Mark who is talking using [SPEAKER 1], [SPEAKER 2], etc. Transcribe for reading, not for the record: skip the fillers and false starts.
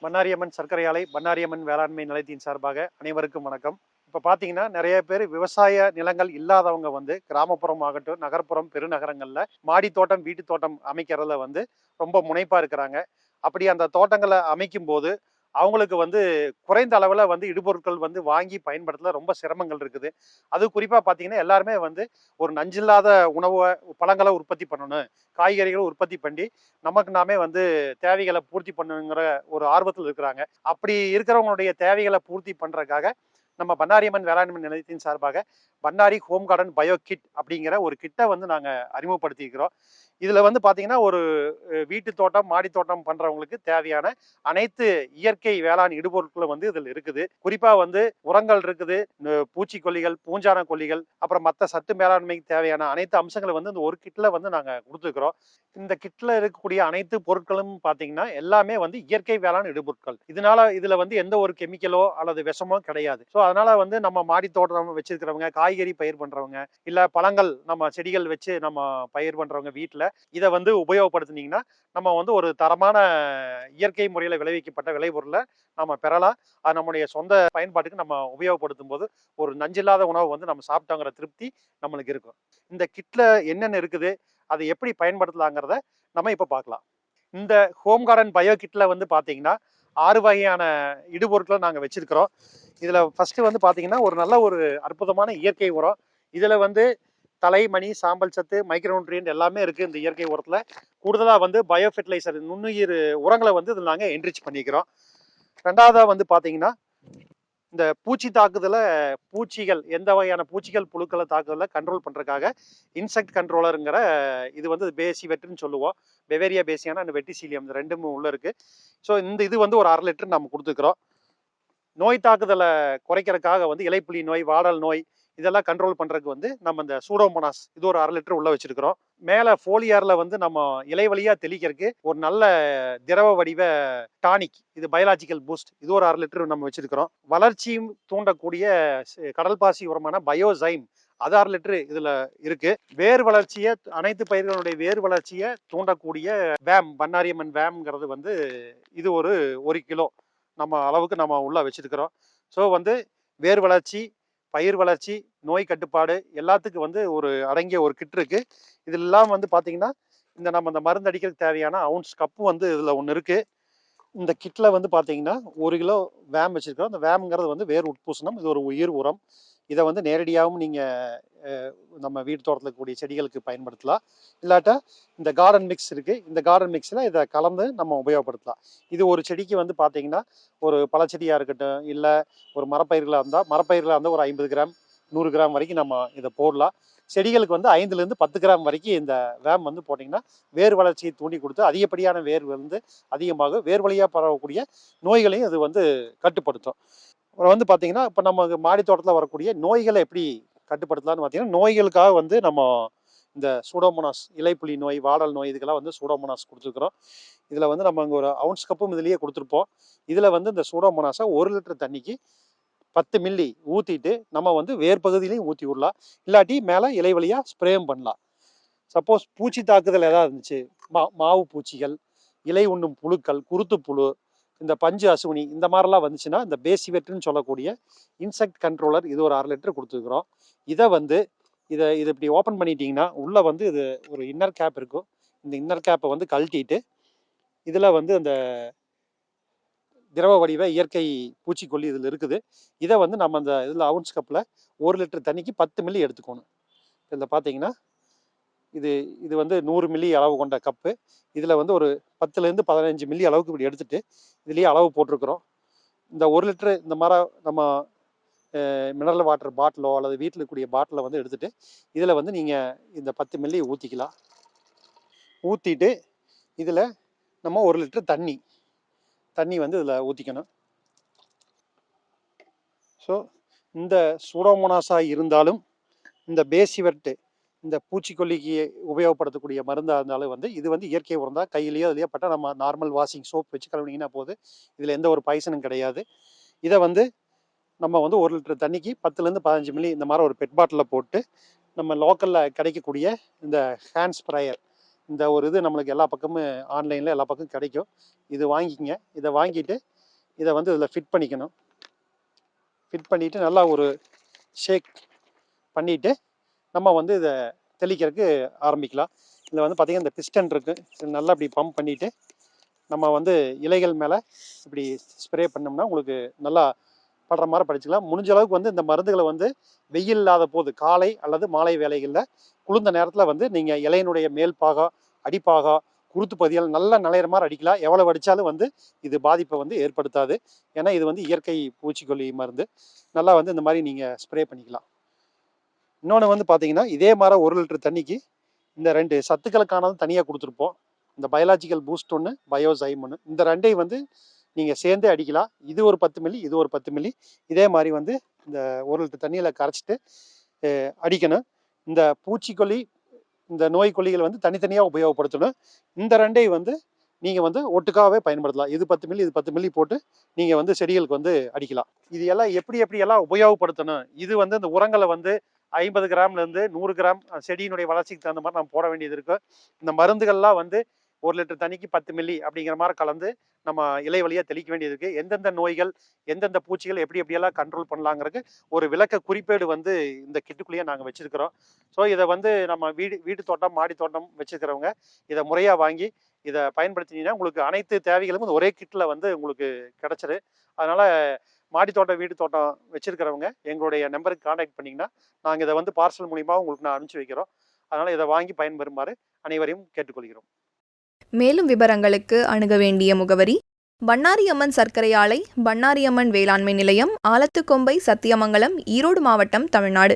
[SPEAKER 1] பண்ணாரியம்மன் சர்க்கரை ஆலை, பண்ணாரியம்மன் வேளாண்மை நிலையத்தின் சார்பாக அனைவருக்கும் வணக்கம். இப்போ பார்த்தீங்கன்னா, நெறைய பேர் விவசாய நிலங்கள் இல்லாதவங்க வந்து கிராமப்புறம் ஆகட்டும், நகர்ப்புறம், பெருநகரங்கள்ல மாடி தோட்டம், வீட்டு தோட்டம் அமைக்கிறதுல வந்து ரொம்ப முனைப்பா இருக்கிறாங்க. அப்படி அந்த தோட்டங்கள அமைக்கும்போது, அவங்களுக்கு வந்து குறைந்த அளவுல வந்து இடுபொருட்கள் வந்து வாங்கி பயன்படுத்தல ரொம்ப சிரமங்கள் இருக்குது. அது குறிப்பா பார்த்தீங்கன்னா, எல்லாருமே வந்து ஒரு நஞ்சில்லாத உணவ, பழங்கள உற்பத்தி பண்ணணும். காய்கறிகள உற்பத்தி பண்ணி, நமக்கு நாமே வந்து தேவைகள பூர்த்தி பண்ணணுங்கிற ஒரு ஆர்வத்துல இருக்கிறாங்க. அப்படி இருக்கிறவங்களுடைய தேவைகள பூர்த்தி பண்றதுக்காக, நம்ம பண்ணாரியம்மன் வேளாண்மை நிலையத்தின் சார்பாக, Bannari home garden bio kit அப்படிங்கிற ஒரு கிட்ட வந்து நாங்க அறிமுகப்படுத்தியிருக்கிறோம். இதுல வந்து பார்த்தீங்கன்னா, ஒரு வீட்டு தோட்டம், மாடி தோட்டம் பண்றவங்களுக்கு தேவையான அனைத்து இயற்கை வேளாண் இடுபொருட்களும் வந்து இதில இருக்குது. குறிப்பா வந்து உரங்கள் இருக்குது, பூச்சிக்கொல்லிகள், பூஞ்சான கொல்லிகள், அப்புறம் மத்த சத்து மேலாண்மைக்கு தேவையான அனைத்து அம்சங்களும் வந்து இந்த ஒரு கிட்ல வந்து நாங்க குடுத்துருக்கிறோம். இந்த கிட்ல இருக்கக்கூடிய அனைத்து பொருட்களும் பார்த்தீங்கன்னா, எல்லாமே வந்து இயற்கை வேளாண் இடுபொருட்கள். இதனால இதுல வந்து எந்த ஒரு கெமிக்கலோ அல்லது விஷமோ கிடையாது. ஸோ அதனால வந்து நம்ம மாடி தோட்டம் வச்சிருக்கிறவங்க, காய்கறி பயிர் பண்றவங்க, இல்ல பழங்கள் நம்ம செடிகள் வச்சு நம்ம பயிர் பண்றவங்க வீட்ல இத வந்து உபயோகப்படுத்துனீங்கன்னா, நம்ம வந்து ஒரு தரமான இயற்கை முறையில விளைவிக்கப்பட்ட விளைபொருள நம்ம பெறலாம். அது நம்முடைய சொந்த பயன்பாட்டுக்கு நம்ம உபயோகப்படுத்தும்போது, ஒரு நஞ்சில்லாத உணவு வந்து நம்ம சாப்பிட்டோங்கிற திருப்தி நம்மளுக்கு இருக்கும். இந்த கிட்ல என்னென்ன இருக்குது? அத எப்படி பயன்படுத்தலாங்கிறத நம்ம இப்ப பார்க்கலாம். இந்த ஹோம் கார்டன் பயோ கிட்ல வந்து பார்த்தீங்கன்னா, 6 வகையான இடுபொருட்கள நாங்க வச்சிருக்கிறோம். இதுல ஃபர்ஸ்ட்டு வந்து பார்த்தீங்கன்னா, ஒரு நல்ல ஒரு அற்புதமான இயற்கை உரம். இதுல வந்து தழை, மணி, சாம்பல் சத்து, மைக்ரோ நியூட்ரியன்ட் எல்லாமே இருக்கு இந்த இயற்கை உரத்துல. கூடுதலா வந்து பயோ ஃபெர்டிலைசர் நுண்ணுயிர் உரங்கள வந்து இதுல நாங்க என்ரிச் பண்ணிக்கிறோம். 2வதா வந்து பார்த்தீங்கன்னா, இந்த பூச்சி தாக்குதல பூச்சிகள் எந்த வகையான பூச்சிகள், புழுக்கள தாக்குதல கண்ட்ரோல் பண்றதுக்காக இன்செக்ட் கண்ட்ரோலர்ங்கிற இது வந்து பேசி வெட்டுன்னு சொல்லுவோம். பெவேரியா பேசியானா அண்ட் வெட்டிசீலியம் இந்த 2ம் உள்ள இருக்கு. ஸோ இந்த இது வந்து ஒரு 1/2 லிட்டர் நம்ம குடுத்துக்கிறோம். நோய் தாக்குதல குறைக்கிறதுக்காக வந்து இலைப்புள்ளி நோய், வாடல் நோய் இதெல்லாம் கண்ட்ரோல் பண்றதுக்கு வந்து நம்ம இந்த சூடோமோனாஸ் இது ஒரு 1/2 லிட்டர் உள்ள வச்சிருக்கிறோம். மேல ஃபோலியார்ல வந்து நம்ம இலை வழியா தெளிக்கிறதுக்கு ஒரு நல்ல திரவ வடிவ டானிக் இது பயாலஜிக்கல் பூஸ்ட் இது ஒரு 1/2 லிட்டர் நம்ம வச்சிருக்கிறோம். வளர்ச்சியும் தூண்டக்கூடிய கடல் பாசி உரமான பயோசைம் அது 1/2 லிட்டர் இதுல இருக்கு. வேர் வளர்ச்சிய அனைத்து பயிர்களுடைய வேர் வளர்ச்சிய தூண்டக்கூடிய வேம் பண்ணாரியம்மன் வேம்ங்கிறது வந்து இது ஒரு 1 கிலோ நம்ம அளவுக்கு நம்ம உள்ள வச்சிருக்கிறோம். ஸோ வந்து வேர் வளர்ச்சி, பயிர் வளர்ச்சி, நோய் கட்டுப்பாடு எல்லாத்துக்கும் வந்து ஒரு அடங்கிய ஒரு கிட் இருக்கு. இதெல்லாம் வந்து பார்த்தீங்கன்னா, நம்ம இந்த மருந்து அடிக்கிறதுக்கு தேவையான அவுன்ஸ் கப்பு வந்து இதில ஒண்ணு இருக்கு. இந்த கிட்ல வந்து பார்த்தீங்கன்னா, 1 கிலோ வேம் வச்சிருக்கிறோம். அந்த வேம்ங்கிறது வந்து வேர் உட்பூசணம். இது ஒரு உயிர் உரம். இத வந்து நேரடியாவும் நீங்க அ நம்ம வீட்டு தோட்டத்துல இருக்கக்கூடிய செடிகளுக்கு பயன்படுத்தலாம். இல்லாட்டா இந்த கார்டன் மிக்ஸ் இருக்கு. இந்த கார்டன் மிக்ஸ்ல இத கலந்து நம்ம உபயோகப்படுத்தலாம். இது ஒரு செடிக்கு வந்து பார்த்தீங்கன்னா, ஒரு பழச்செடியா இருக்கட்டும், இல்ல ஒரு மரப்பயிர்களா இருந்தா, மரப்பயிர்களா இருந்தா ஒரு 50 கிராம், 100 கிராம் வரைக்கும் நம்ம இத போடலாம். செடிகளுக்கு வந்து 5லிருந்து 10 கிராம் வரைக்கும் இந்த வேம் வந்து போட்டீங்கன்னா, வேர் வளர்ச்சியை தூண்டி கொடுத்து அதிகப்படியான வேர் வந்து அதிகமாகும். வேர் வழியா பரவக்கூடிய நோய்களையும் அது வந்து கட்டுப்படுத்தும். அப்புறம் வந்து பார்த்தீங்கன்னா, இப்ப நம்ம மாடி தோட்டத்துல வரக்கூடிய நோய்கள எப்படி கட்டுப்படுத்தலாம்னு பார்த்தீங்கன்னா, நோய்களுக்காக வந்து நம்ம இந்த சூடோமோனாஸ் இலைப்புள்ளி நோய், வாடல் நோய் இதுக்கெல்லாம் வந்து சூடோமோனாஸ் குடுத்துருக்கிறோம். இதுல வந்து நம்ம அங்க ஒரு அவுன்ஸ் கப்பும் இதிலேயே குடுத்துருப்போம். இதுல வந்து இந்த சூடோமோனாஸ 1 லிட்டர் தண்ணிக்கு 10 மில்லி ஊத்திட்டு, நம்ம வந்து வேர் பகுதியிலயும் ஊத்தி விடலாம். இல்லாட்டி மேல இலை வழியா ஸ்ப்ரேயும் பண்ணலாம். சப்போஸ் பூச்சி தாக்குதல் ஏதாவது இருந்துச்சு, மாவு பூச்சிகள், இலை உண்ணும் புழுக்கள், குருத்துப்புழு, இந்த பஞ்சு அசுவினி இந்த மாதிரிலாம் வந்துச்சுன்னா, இந்த பேசிவெட்ன்னு சொல்லக்கூடிய இன்செக்ட் கண்ட்ரோலர் இது ஒரு 1/2 லிட்டர் குடுத்துருக்குறோம். இத வந்து இத இப்படி ஓப்பன் பண்ணிட்டீங்கன்னா, உள்ள வந்து இது ஒரு இன்னர் கேப் இருக்கும். இந்த இன்னர் கேப்ப வந்து கழட்டிட்டு, இதுல வந்து அந்த திரவ வடிவ இயற்கை பூச்சிக்கொல்லி இதுல இருக்குது. இத வந்து நம்ம அந்த இதுல அவுன்ஸ் கப்ல 1 லிட்டர் தண்ணிக்கு 10 மில்லி எடுத்துக்கணும். இதுல பார்த்தீங்கன்னா, இது இது வந்து 100 மில்லி அளவு கொண்ட கப்பு. இதுல வந்து ஒரு 10லேருந்து 15 மில்லி அளவுக்கு இப்படி எடுத்துட்டு, இதுலயே அளவு போட்டிருக்கிறோம். இந்த 1 லிட்டர் இந்த மாரி நம்ம மினரல் வாட்டர் பாட்டிலோ அல்லது வீட்ல இருக்கக்கூடிய பாட்டில வந்து எடுத்துட்டு, இதுல வந்து நீங்க இந்த 10 மில்லி ஊத்திக்கலாம். ஊத்திட்டு, இதுல நம்ம 1 லிட்டர் தண்ணி வந்து இதுல ஊத்திக்கணும். ஸோ, இந்த சூடோமோனாஸா இருந்தாலும், இந்த பேசிவெர்ட் இந்த பூச்சிக்கொல்லிக்கு உபயோகப்படுத்தக்கூடிய மருந்தா இருந்தாலும் வந்து, இது வந்து இயற்கை உரம் தான். கையிலயோ, அதிலயோ பட்டா நம்ம நார்மல் வாஷிங் சோப் வச்சு கழுவுனீங்கன்னா போதும். இதுல எந்த ஒரு பாய்சனும் கிடையாது. இத வந்து நம்ம வந்து 1 லிட்டர் தண்ணிக்கு 10லேருந்து 15 மில்லி இந்த மாரி ஒரு பெட் பாட்டில்ல போட்டு, நம்ம லோக்கல்ல கிடைக்கக்கூடிய இந்த ஹேண்ட் ஸ்ப்ரேயர் இந்த ஒரு இது நம்மளுக்கு எல்லா பக்கமும் ஆன்லைன்ல எல்லா பக்கமும் கிடைக்கும். இது வாங்கிக்கங்க. இத வாங்கிட்டு இதை வந்து இதில் ஃபிட் பண்ணிக்கணும். ஃபிட் பண்ணிவிட்டு நல்லா ஒரு ஷேக் பண்ணிவிட்டு நம்ம வந்து இதை தெளிக்கிறதுக்கு ஆரம்பிக்கலாம். இதில் வந்து பார்த்திங்கன்னா இந்த பிஸ்டன் இருக்குது, நல்லா இப்படி பம்ப் பண்ணிவிட்டு நம்ம வந்து இலைகள் மேலே இப்படி ஸ்ப்ரே பண்ணோம்னா உங்களுக்கு நல்லா படுற மாதிரி படிச்சுக்கலாம். முடிஞ்ச அளவுக்கு வந்து இந்த மருந்துகளை வந்து வெயில் இல்லாத போது காலை அல்லது மாலை வேலைகளில் குளிர்ந்த நேரத்தில் வந்து நீங்கள் இலையினுடைய மேல் பாகம், அடிப்பாகம், குருத்து பகுதிகள் நல்லா நலையிற மாதிரி அடிக்கலாம். எவ்வளவு அடித்தாலும் வந்து இது பாதிப்பை வந்து ஏற்படுத்தாது. ஏன்னா இது வந்து இயற்கை பூச்சிக்கொல்லி மருந்து. நல்லா வந்து இந்த மாதிரி நீங்கள் ஸ்ப்ரே பண்ணிக்கலாம். இன்னொன்று வந்து பார்த்தீங்கன்னா இதே மாதிரி 1 லிட்டர் தண்ணிக்கு இந்த 2 சத்துக்களுக்கானது தனியாக கொடுத்துருப்போம். இந்த பயாலஜிக்கல் பூஸ்ட் ஒன்று, பயோசைம் ஒன்று. இந்த 2ஐயும் வந்து நீங்கள் சேர்ந்தே அடிக்கலாம். இது ஒரு 10 மில்லி, இது ஒரு 10 மில்லி. இதே மாதிரி வந்து இந்த 1 லிட்டர் தண்ணியில் கரைச்சிட்டு அடிக்கணும். இந்த பூச்சிக்கொல்லி, இந்த நோய்க்கொல்லிகள் வந்து தனித்தனியாக உபயோகப்படுத்தணும். இந்த 2ஐயும் வந்து நீங்கள் வந்து ஒட்டுக்காகவே பயன்படுத்தலாம். இது 10 மில்லி, இது 10 மில்லி போட்டு நீங்கள் வந்து செடிகளுக்கு வந்து அடிக்கலாம். இது எல்லாம் எப்படியெல்லாம் உபயோகப்படுத்தணும், இது வந்து இந்த உரங்களை வந்து 50 கிராம்லேருந்து 100 கிராம் செடியினுடைய வளர்ச்சிக்கு தகுந்த மாதிரி நம்ம போட வேண்டியது இருக்கும். இந்த மருந்துகள்லாம் வந்து 1 லிட்டர் தண்ணிக்கு 10 மில்லி அப்படிங்கிற மாதிரி கலந்து நம்ம இலை வழியாக தெளிக்க வேண்டியது இருக்குது. எந்தெந்த நோய்கள், எந்தெந்த பூச்சிகள் எப்படியெல்லாம் கண்ட்ரோல் பண்ணலாங்கிறதுக்கு ஒரு விளக்க குறிப்பேடு வந்து இந்த கிட்டுக்குள்ளேயே நாங்கள் வச்சுருக்கிறோம். ஸோ இதை வந்து நம்ம வீட்டு தோட்டம், மாடி தோட்டம் வச்சுருக்கிறவங்க இதை முறையாக வாங்கி இதை பயன்படுத்தினீங்கன்னா உங்களுக்கு அனைத்து தேவைகளும் ஒரே கிட்டில் வந்து உங்களுக்கு கிடச்சிரு. அதனால் மாடி தோட்டம், வீட்டு தோட்டம் வச்சுருக்கிறவங்க எங்களுடைய நம்பருக்கு கான்டாக்ட் பண்ணிங்கன்னா நாங்கள் இதை வந்து பார்சல் மூலிமா உங்களுக்கு நான் அனுப்பிச்சி வைக்கிறோம். அதனால் இதை வாங்கி பயன்பெறுமாறு அனைவரையும் கேட்டுக்கொள்கிறோம்.
[SPEAKER 2] மேலும் விவரங்களுக்கு அணுக வேண்டிய முகவரி: பண்ணாரியம்மன் சர்க்கரை ஆலை, பண்ணாரியம்மன் வேளாண்மை நிலையம், ஆலத்துக்கொம்பை, சத்தியமங்கலம், ஈரோடு மாவட்டம், தமிழ்நாடு.